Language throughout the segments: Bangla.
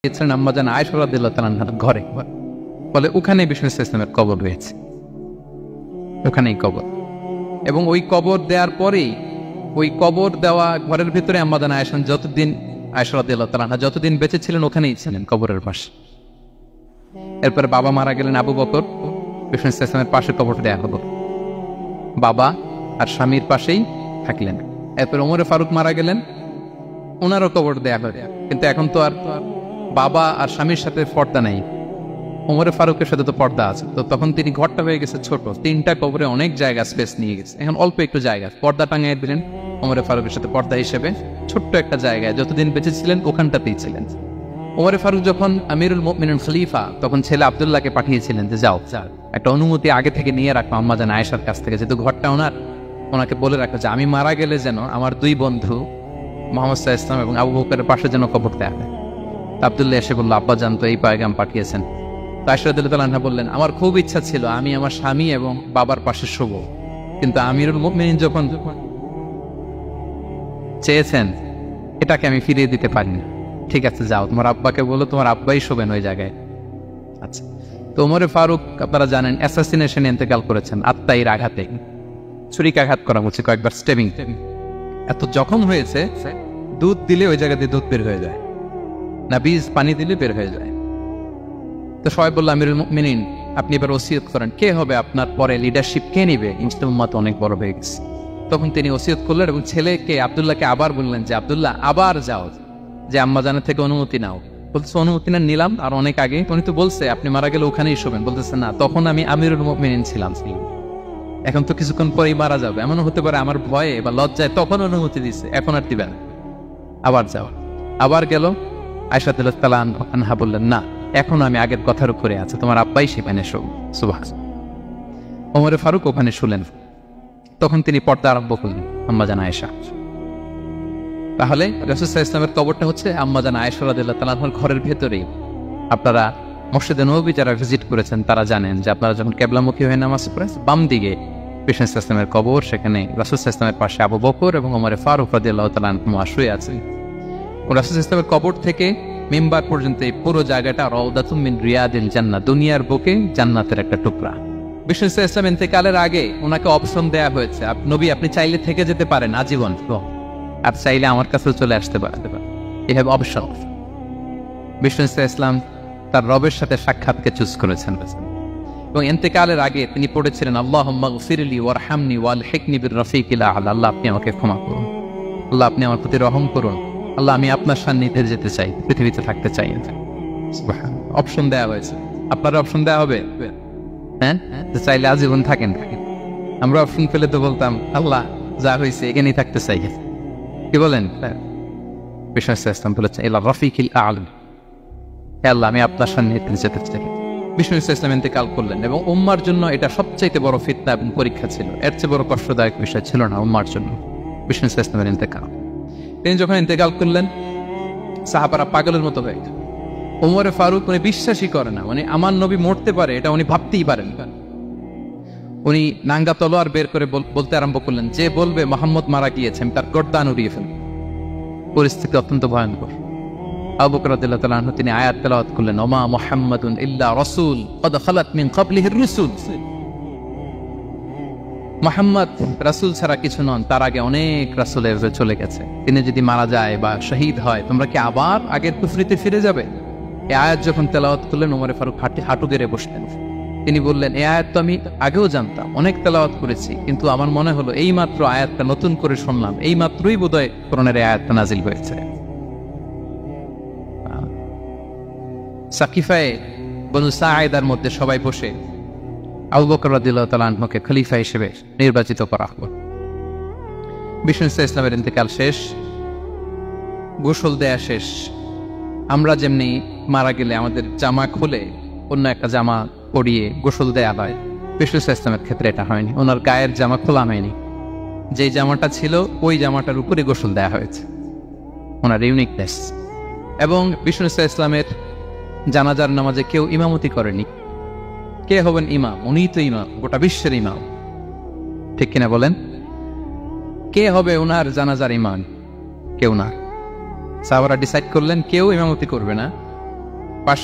গিয়েছিলেন আম্মাজান আয়েশা রাদিয়াল্লাহু তাআলা আনহার ঘরে, বলে ওখানে বিষ্ণু ইসলামের কবর রয়েছে, ওখানেই কবর। এবং ওই কবর দেওয়ার পরেই ওই কবর দেওয়া ঘরের ভিতরে আম্মাজান আয়েশা রাদিয়াল্লাহু তাআলা আনহা যতদিন বেঁচে ছিলেন ওখানেই ছিলেন কবরের পাশে। এরপরে বাবা মারা গেলেন, আবু বকর, বিষ্ণু ইসলামের পাশে কবর দেয়া হলো, বাবা আর স্বামীর পাশেই থাকলেন। এরপরে ওমরে ফারুক মারা গেলেন, ওনারও কবর দেয়া হলো। কিন্তু এখন তো আর বাবা আর স্বামীর সাথে পর্দা নেই, ওমরে ফারুকের সাথে তো পর্দা আছে। তো তখন তিনি ঘরটা হয়ে গেছে ছোট, তিনটা কবরে অনেক জায়গা স্পেস নিয়ে গেছে। এখন অল্প একটু জায়গা পর্দা টাঙিয়ে দিলেন ওমরে ফারুকের সাথে পর্দা হিসেবে, ছোট্ট একটা জায়গায় যতদিন বেঁচে ছিলেন ওখানটাতেই ছিলেন। ওমরে ফারুক যখন আমিরুল মুমিনিন খলিফা, তখন ছেলে আব্দুল্লাহকে পাঠিয়েছিলেন যে যাও একটা অনুমতি আগে থেকে নিয়ে রাখো আম্মাজান আয়েশার কাছ থেকে, যেহেতু ঘরটা ওনাকে বলে রাখো যে আমি মারা গেলে যেন আমার দুই বন্ধু মুহাম্মদ সাল্লাল্লাহু আলাইহি ওয়াসাল্লাম এবং আবু বকরের পাশে যেন কবর দেয়া হয়। আব্দুল্লাহ এসে বলল, আব্বা জান তো এই পয়গাম পাঠিয়েছেন। আয়েশা রাদিয়াল্লাহু তাআলা আনহা বললেন, আমার খুব ইচ্ছা ছিল আমি আমার স্বামী এবং বাবার পাশে শুব, কিন্তু আমিরুল মুমিনিন যখন চেয়েছেন এটাকে আমি ফিরিয়ে দিতে পারিনি। ঠিক আছে যাও, তোমার আব্বাকে বলো তোমার আব্বাই শোবেন ওই জায়গায়। আচ্ছা, তো ওমরে ফারুক আপনারা জানেন অ্যাসাসিনেশনে ইন্তেকাল করেছেন, আত্মাইর আঘাতে, ছুরিকাঘাত করা হচ্ছে কয়েকবার, স্টেবিং। এত জখম হয়েছে দুধ দিলে ওই জায়গা দিয়ে দুধ বের হয়ে যায় না, বীজ পানি দিলে বের হয়ে যায়। তো সবাই বললো আমিরুল মুমিনিন আপনি এবার ওসিয়ত করেন, কে হবে আপনার পরে লিডারশিপ, কে নিবে? মুসলিম উম্মাত অনেক বড় হয়ে গেছে। তখন তিনি ওসিয়ত করলেন এবং ছেলেকে আব্দুল্লাহকে আবার বললেন যে আব্দুল্লাহ আবার যাও, যে আম্মাজানের থেকে অনুমতি নাও। বলতেছে অনুমতি না নিলাম আর অনেক আগে, উনি তো বলছে আপনি মারা গেলে ওখানেই শোবেন। বলতেছে না, তখন আমি আমিরুল মুমিনিন ছিলাম, এখন তো কিছুক্ষণ পরেই মারা যাবে, এমনও হতে পারে আমার ভয়ে বা লজ্জায় তখন অনুমতি দিছে, এখন আর দিবেন, আবার যাও। আবার গেল, আয়েশা রাদিয়াল্লাহু তাআলা আনহা বললেন না, এখন আমি আগের কথার উপরে আছে, তোমার আব্বাই সেখানে শোক। সুবহানাল্লাহ। ওমরে ফারুক ওখানে শুলেন, তখন তিনি পর্দা আরম্ভ করলেন আম্মাজান আয়েশা। তাহলে রাসূল সাল্লাল্লাহু আলাইহি ওয়াসাল্লামের কবরটা হচ্ছে আম্মাজান আয়েশা রাদিয়াল্লাহু তাআলা আনহার ঘরের ভেতরেই। আপনারা মসজিদে নববী যারা ভিজিট করেছেন তারা জানেন যে আপনারা যখন কিবলামুখী হয়ে নামাজ পড়েন, বাম দিকে বিষ্ণু ইসলামের কবর, সেখানে রাসূল সাল্লাল্লাহু আলাইহি ওয়াসাল্লামের পাশে আবু বকর এবং ওমরে ফারুক রাদিয়াল্লাহু তাআলা আনহু শুয়ে আছেন। রাসূল সাল্লাল্লাহু আলাইহি ওয়াসাল্লামের কবর থেকে মিম্বার পর্যন্ত এই পুরো জায়গাটা রাউদাতুম মিন রিয়াদিল জান্নাহ, দুনিয়ার বুকে জান্নাতের একটা টুকরা। বিষ্ণু ইসলাম ইন্তেকালের আগে ওনাকে অপশন দেয়া হয়েছে, নবী আপনি চাইলে থেকে যেতে পারেন আজীবন, আর চাইলে আমার কাছেও চলে আসতে পারেন, এই হ্যাভ অপশন। বিষ্ণু ইসলাম তার রবের সাথে সাক্ষাৎকে চুজ করেছেন এবং ইন্তেকালের আগে তিনি পড়েছিলেন আল্লাহুম্মা গফিরলি ওয়ারহামনি ওয়ালহিকনি বির-রাফিকিল আ'লা, আল্লাহ আপনি আমাকে ক্ষমা করুন, আল্লাহ আপনি আমার প্রতি রহম করুন, আল্লাহ আমি আপনার সান্নিধ্যে যেতে চাই, পৃথিবীতে থাকতে চাই। অপশন দেওয়া হয়েছে, আপনার অপশন দেওয়া হবে, হ্যাঁ চাইলে আজীবন থাকেন। আমরা অপশন পেলে তো বলতাম আল্লাহ যা হয়েছে এখানেই থাকতে চাই, কি বলেন? বিষ্ণু ইসলাম বলেছেন ইলা রাফিকিল আ'লা, আল্লাহ আমি আপনার সান্নিধ্যে যেতে চাই। বিষ্ণু ইসলাম ইন্তেকাল করলেন এবং উম্মার জন্য এটা সবচাইতে বড় ফিতনা এবং পরীক্ষা ছিল, এর চেয়ে বড় কষ্টদায়ক বিষয় ছিল না উম্মার জন্য বিষ্ণু ইসলামের ইন্তেকাল। তিনি যখন ইন্তেকাল করলেন সাহাবারা পাগলের মতো হয়ে গেল। ওমরে ফারুক উনি বিশ্বাসই করে না, মানে আমার নবী মরতে পারে এটা উনি ভাবতেই পারেন। উনি নাঙ্গা তলোয়ার বের করে বলতে আরম্ভ করলেন, যে বলবে মুহাম্মদ মারা গিয়েছে আমি তার গর্দান উড়িয়ে ফেলব। পরিস্থিতি অত্যন্ত ভয়ঙ্কর। আবু বকর রাদিয়াল্লাহু তাআলা আনহু তিনি আয়াত তেলাওয়াত করলেন, ওমা মুহাম্মাদুন ইল্লা রাসূল ক্বাদ খালাত মিন ক্বাবলিহির রুসুল, মুহাম্মদ রাসূল ছাড়া কিছু নন, তার আগে অনেক রাসূল চলে গেছে, তিনি যদি মারা যায় বা শহীদ হয় তোমরা কি আবার আগের কুফরিতে ফিরে যাবে? এই আয়াত যখন তেলাওয়াত করলেন ওমরে ফারুক হাঁটু গেড়ে বসলেন। তিনি বললেন এই আয়াত তো আমি আগেও জানতাম, অনেক তেলাওয়াত করেছি, কিন্তু আমার মনে হলো এই মাত্র আয়াতটা নতুন করে শুনলাম, এই মাত্রই বোধহয় কোরআনের এই আয়াতটা নাজিল হয়েছে। সাকিফায়ে বনু সাঈদার মধ্যে সবাই বসে আবু বকর রাদিয়াল্লাহু তাআলা আনহুকে খলিফা হিসেবে নির্বাচিত করা হলো। বিষ্ণু ইসলামের ইন্তেকাল শেষ, গোসল দেয়া শেষ। আমরা যেমনি মারা গেলে আমাদের জামা খুলে অন্য একটা জামা পরিয়ে গোসল দেয়া হয়, বিষ্ণু ইসলামের ক্ষেত্রে এটা হয়নি, ওনার গায়ের জামা খোলা হয়নি, যেই জামাটা ছিল ওই জামাটার উপরে গোসল দেয়া হয়েছে, ওনার ইউনিকনেস। এবং বিষ্ণু ইসলামের জানাজার নামাজে কেউ ইমামতি করেনি। কে হবেন ইমাম? উনিই তো ইমাম, গোটা বিশ্বের ইমাম, ঠিক কিনা বলেন? কে হবে ওনার জানাজার ইমাম? কেউ না। সাহাবারা ডিসাইড করলেন কেউ ইমামতি করবে না, পাঁচ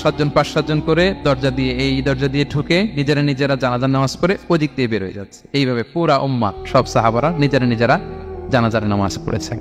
সাতজন করে দরজা দিয়ে, এই দরজা দিয়ে ঢুকে নিজেরা জানাজার নামাজ পড়ে ওদিক দিয়ে বের হয়ে যাচ্ছে। এইভাবে পুরা উম্মাহ সব সাহাবারা নিজেরা জানাজার নামাজ পড়েছে।